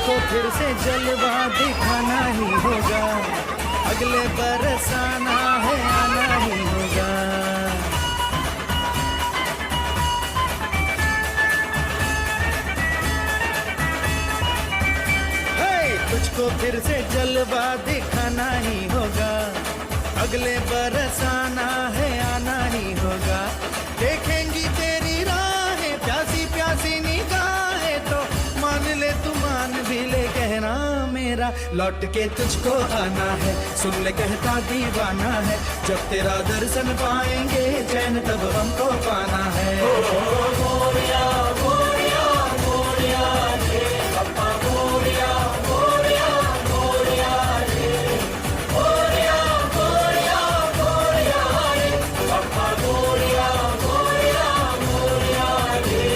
तुझको फिर से जलवा दिखाना ही होगा, अगले बरस आना है, आना ही होगा। तुझको फिर से जलवा दिखाना ही होगा, अगले बरस आना है, आना ही होगा। देखेंगी तेरी राहें प्यासी प्यासी निगाहें, तो मान ले तू मान भी ले कहना मेरा, लौट के तुझको आना है, सुन ले कहता दीवाना है। जब तेरा दर्शन पाएंगे चैन तब हमको पाना है। मोरिया मोरिया मोरिया रे पप्पा, मोरिया मोरिया मोरिया रे, मोरिया मोरिया मोरिया रे पप्पा, मोरिया मोरिया मोरिया रे।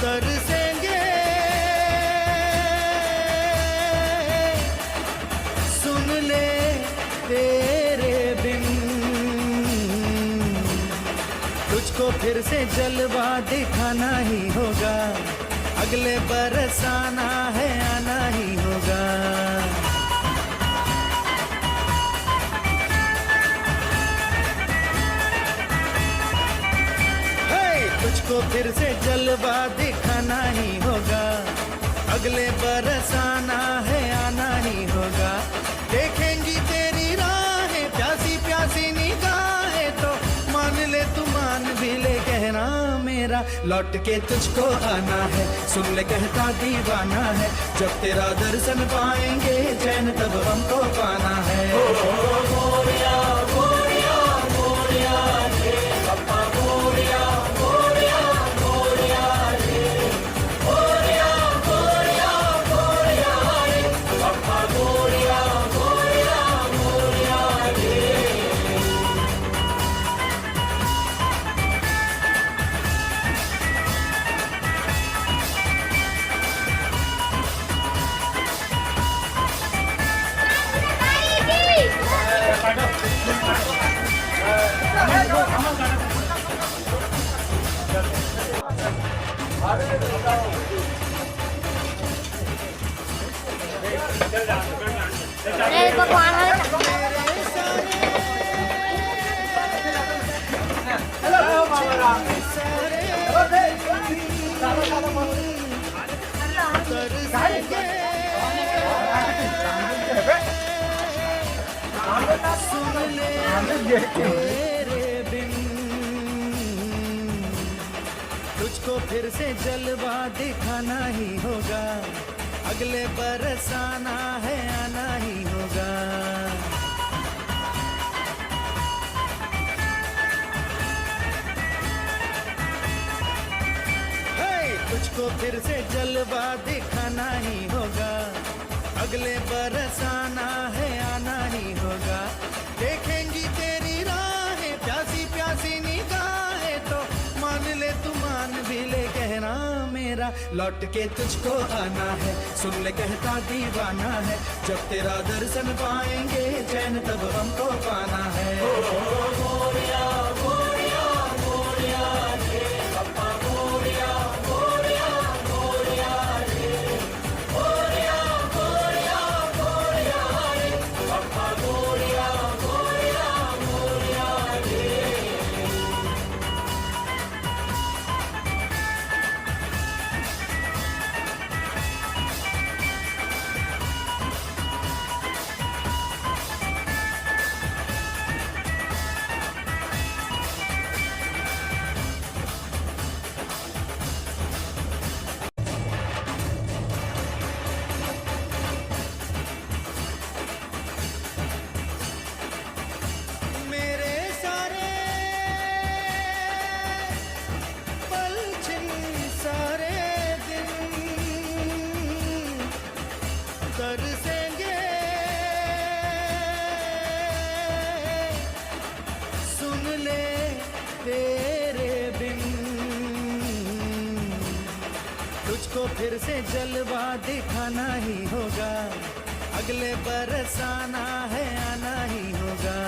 तरसेंगे सुन ले तेरे बिन, तुझको फिर से जलवा दिखाना ही होगा, अगले बरस आना है, आना ही होगा। तुझको फिर से जलवा दिखाना ही होगा, अगले बरस आना है, आना ही होगा। देखेंगी तेरी राहें प्यासी प्यासी निगाहें, तो मान ले तू मान भी ले कहना मेरा, लौट के तुझको आना है, सुन ले कहता दीवाना है। जब तेरा दर्शन पाएंगे चैन तब हमको पाना है। मोरिया मोरिया मोरिया रे पप्पा, मोरिया मोरिया मोरिया रे, मोरिया मोरिया मोरिया रे पप्पा, मोरिया मोरिया मोरिया रे। भगवान तेरे बिन, तुझको फिर से जलवा दिखाना ही होगा, अगले बरस आना है, आना ही होगा। तुझको फिर से जलवा दिखाना ही होगा, अगले बरस आना है, आना ही होगा। देखेंगी तेरी राहें प्यासी प्यासी निगाहें, तो मान ले तू मान भी ले कहना मेरा, लौट के तुझको आना है, सुन ले कहता दीवाना है। जब तेरा दर्शन पाएंगे चैन तब हमको पाना है। मोरिया मोरिया मोरिया रे पप्पा, मोरिया मोरिया मोरिया रे, मोरिया मोरिया मोरिया रे पप्पा, मोरिया मोरिया मोरिया रे। ले तेरे बिन, तुझको फिर से जलवा दिखाना ही होगा, अगले बरस आना है आना ही होगा।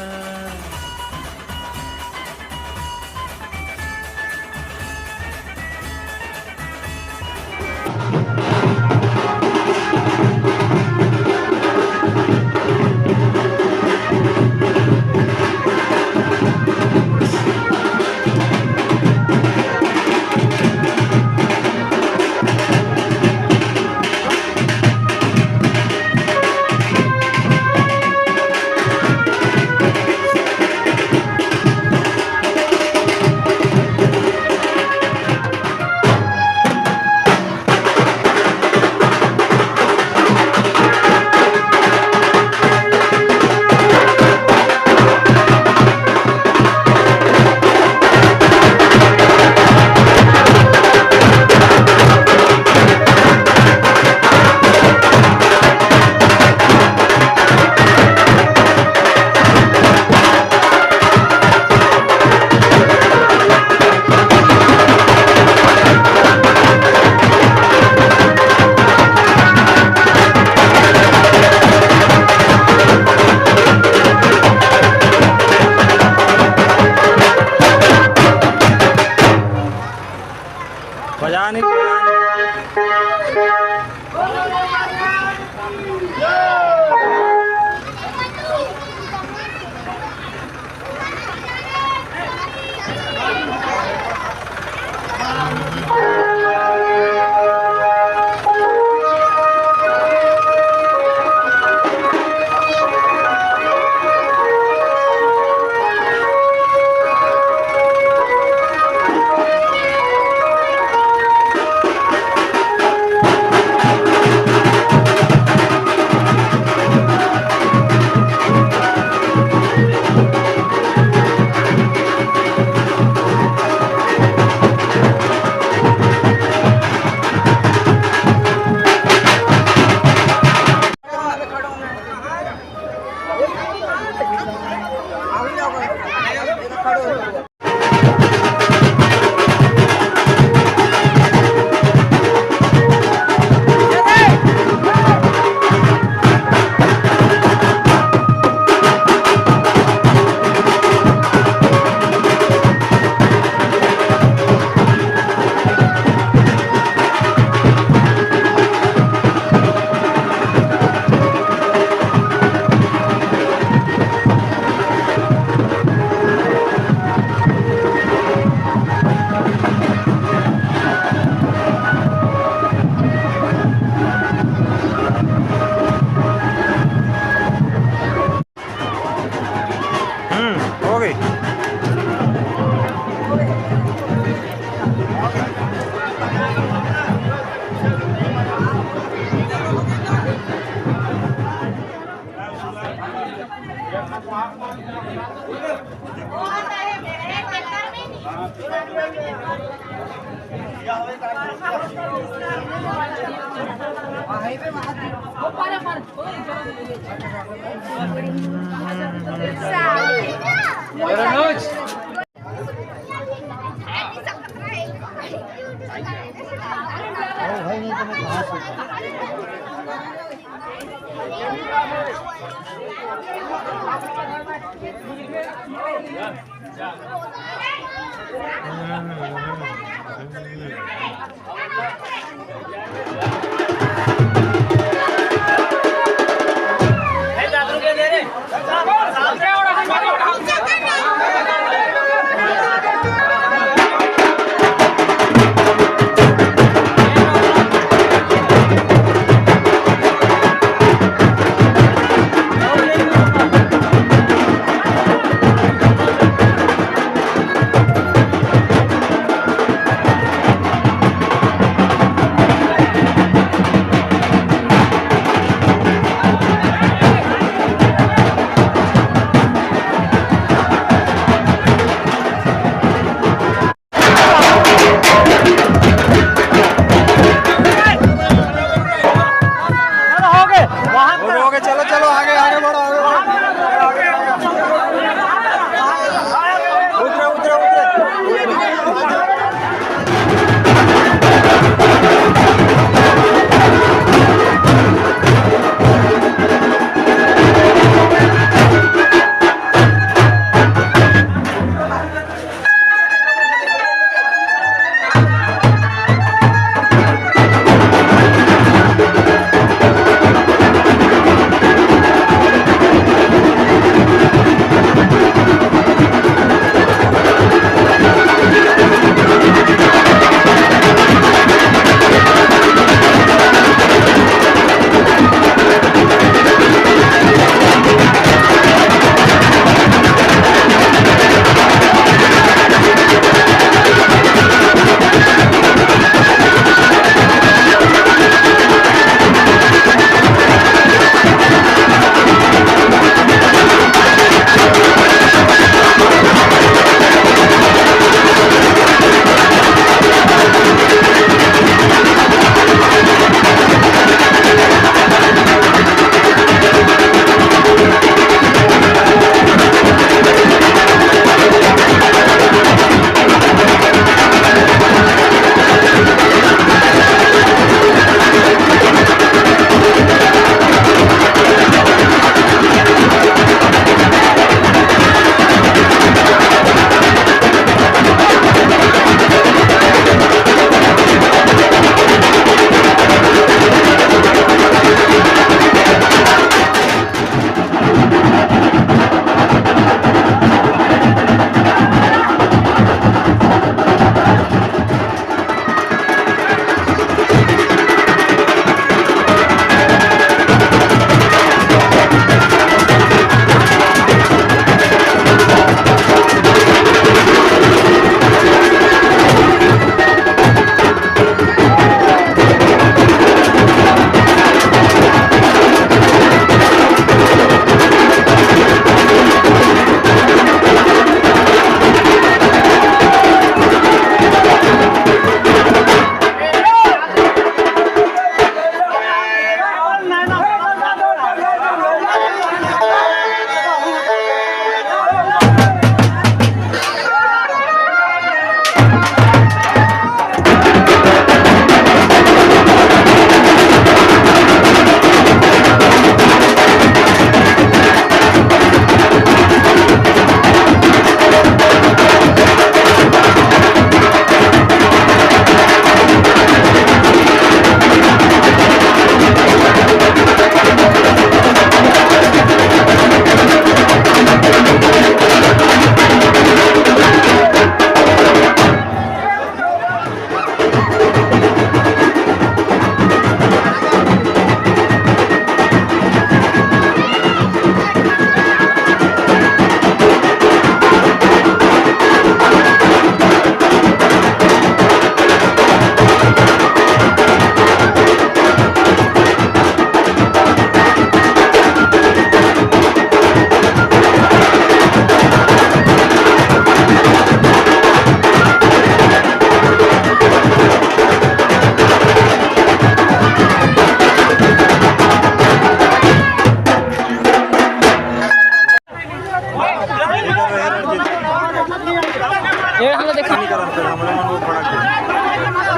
ये हमने देखा नहीं करा फिर हमारे मन को पड़ा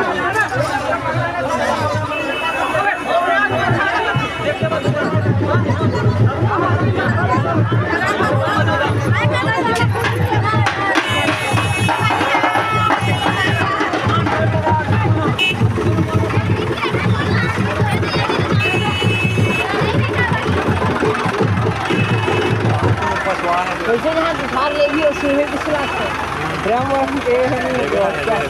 कैसे यहाँ बुखार लेगी उसी में किस बात है ड्राम के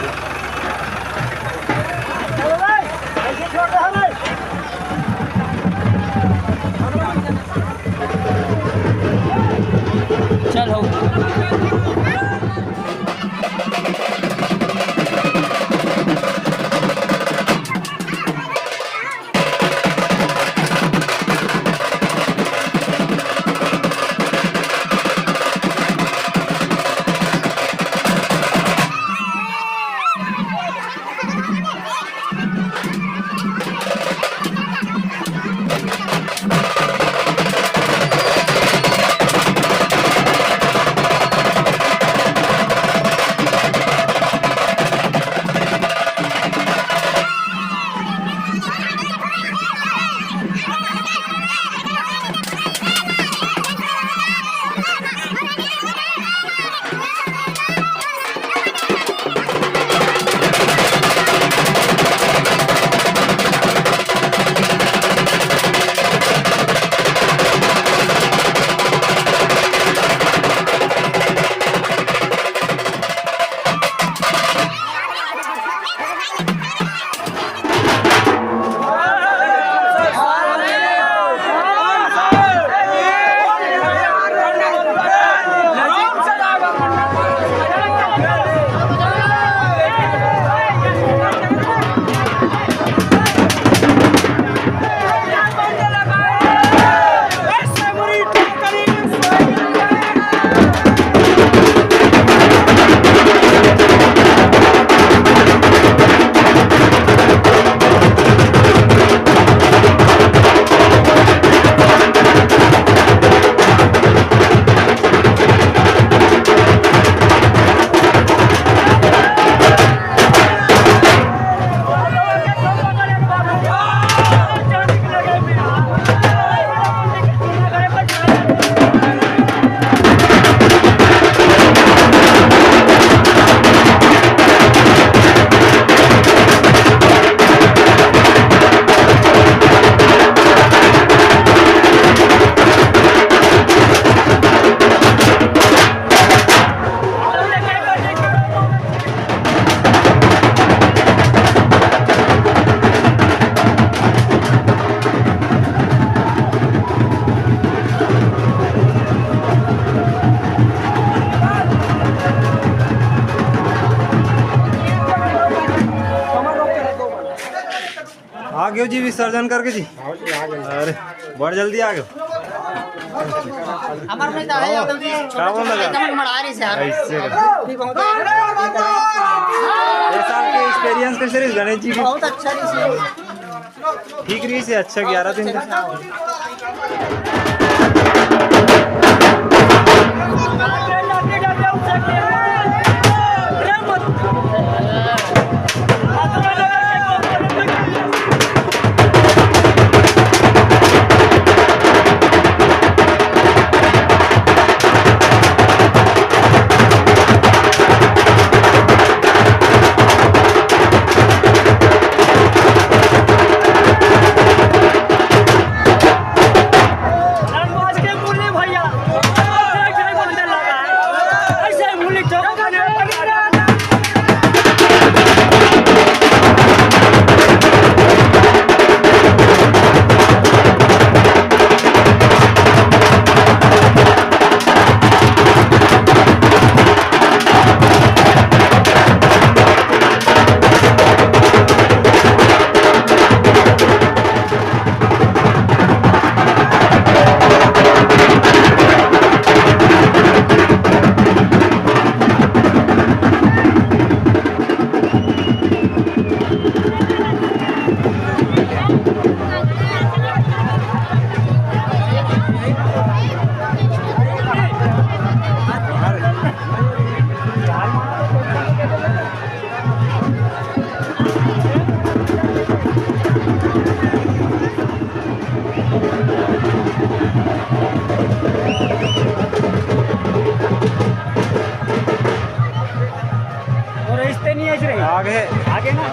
चल हो आ गए जी विसर्जन करके जी। अरे बहुत जल्दी आ गए। क्या बोल रहा ऐसे ये साल के एक्सपीरियंस कैसे रही गणेश जी की? बहुत अच्छा रही ठीक रही से अच्छा 11 दिन आगे आगे ना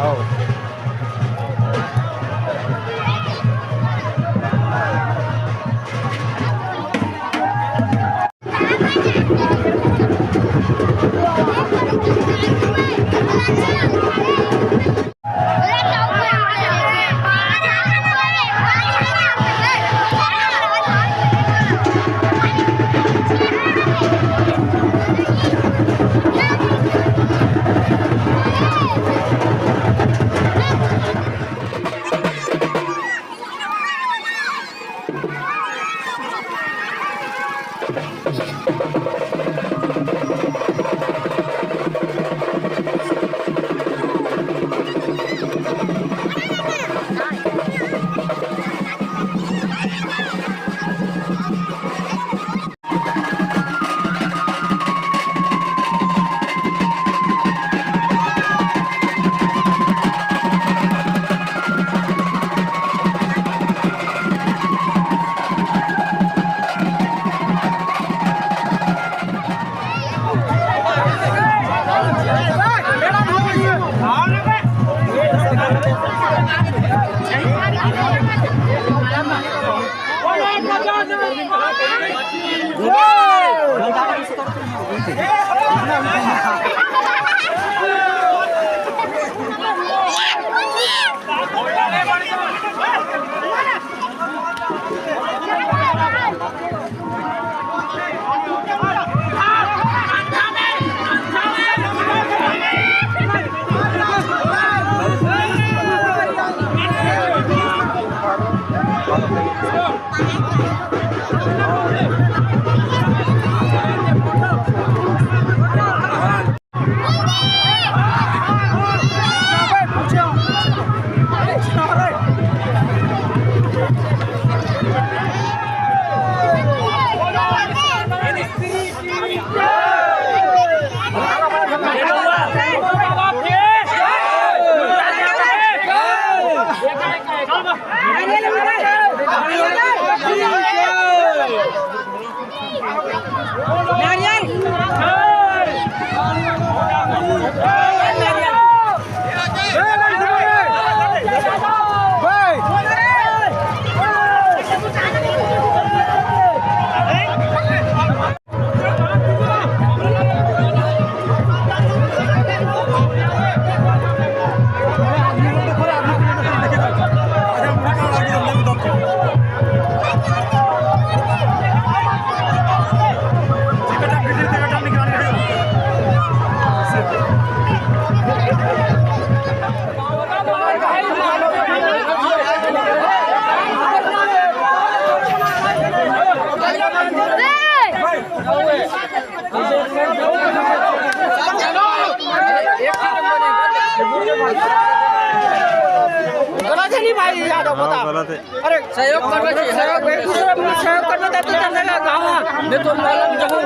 गलत है। अरे सहयोग करना चाहिए, सहयोग एक दूसरे में सहयोग करना देते चंदा का गाँव मैं तो मालूम जाऊँ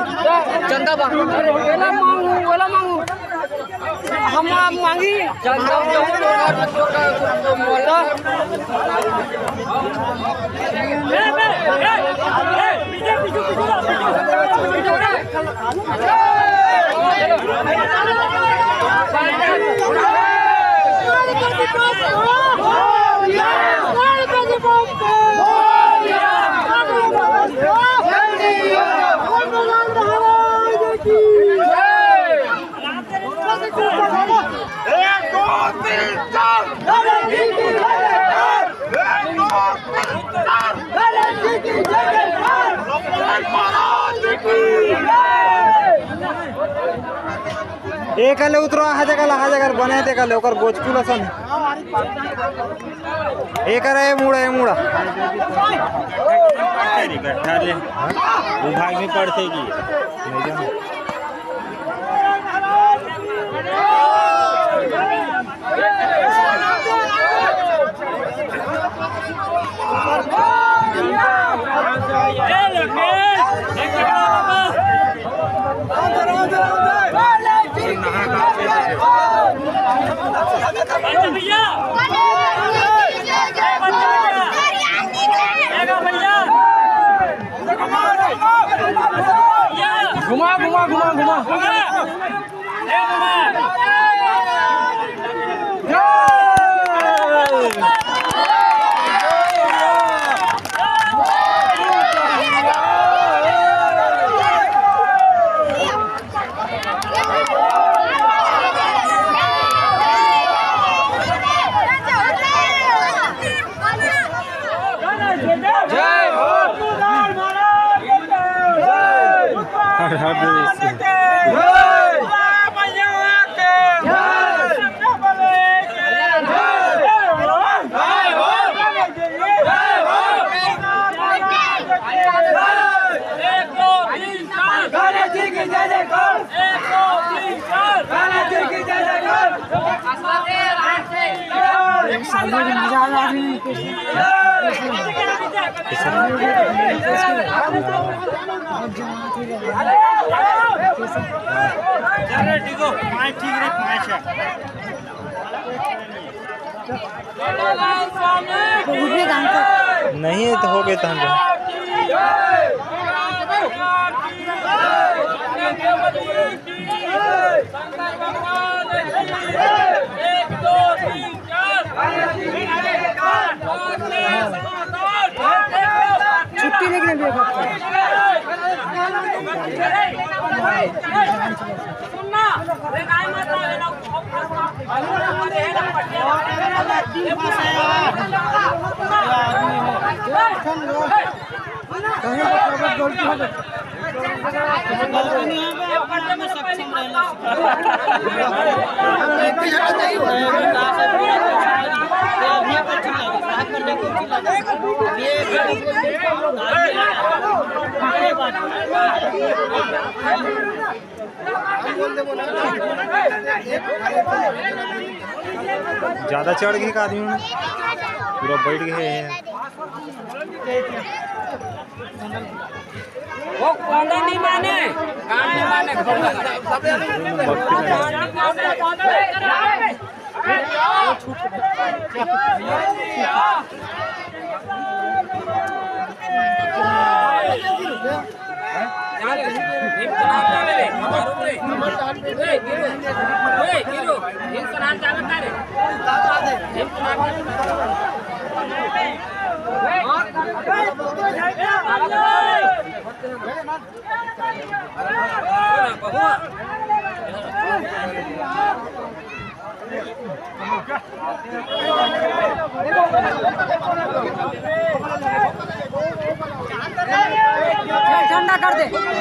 चंदा वाला मांगू हम मांगी चंदा एक आले उतरो हा जगह बने ते काले ओकर गोचकुल असन एक रे मुड़ा विभाग में पढ़ते की घुमा मजा आ रहा नहीं तो हो गए तो हम छुट्टी लेके ज्यादा चढ़ गए आदमी में पूरा बैठ गए हैं। वो कौंदा नहीं माने ठंडा कर दे।